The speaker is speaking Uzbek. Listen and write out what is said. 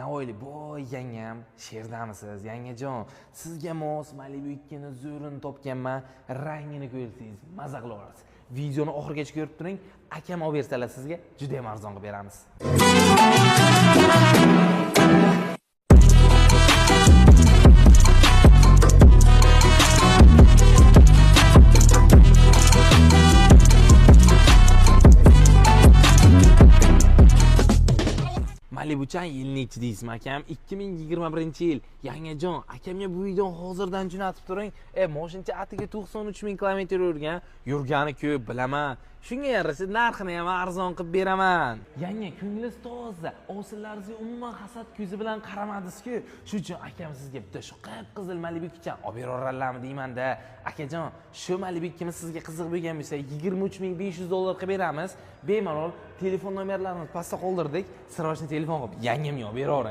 Navoiyli, boy yangam, sherdamisiz, yangajon? Sizga mos Malibu 2 ni zo'rini topganman. Rangini ko'rsangiz maza qilib olasiz. Videoni oxirigacha ko'rib turing. Akam olib bersalar sizga juda ham arzon qilib beramiz. Malibuchan yilni ichi deysizmi akam? 2021-yil. Yangajon, akamga bu videoni hozirdan jo'natib turing. Moshincha atiga 93 ming kilometr yurgan. Yurgani ko'p bilaman. Shunga yarasha narxini ham arzon qilib beraman. Yanga, ko'nglingiz toza. Ovsinlaringizga umuman hasad ko'zi bilan qaramadingiz-ku. Shuning uchun akam sizga bitta shu qip-qizil Malibu 2 olib beraverarlarmi deyman-da. Akajon, shu Malibu 2 sizga qiziq bo'lgan bo'lsa, 23500 dollar qilib beramiz. Bemalol telefon nomerlarini pastda qoldirdik. Sirojni telefon qilib yangamga olib beravering.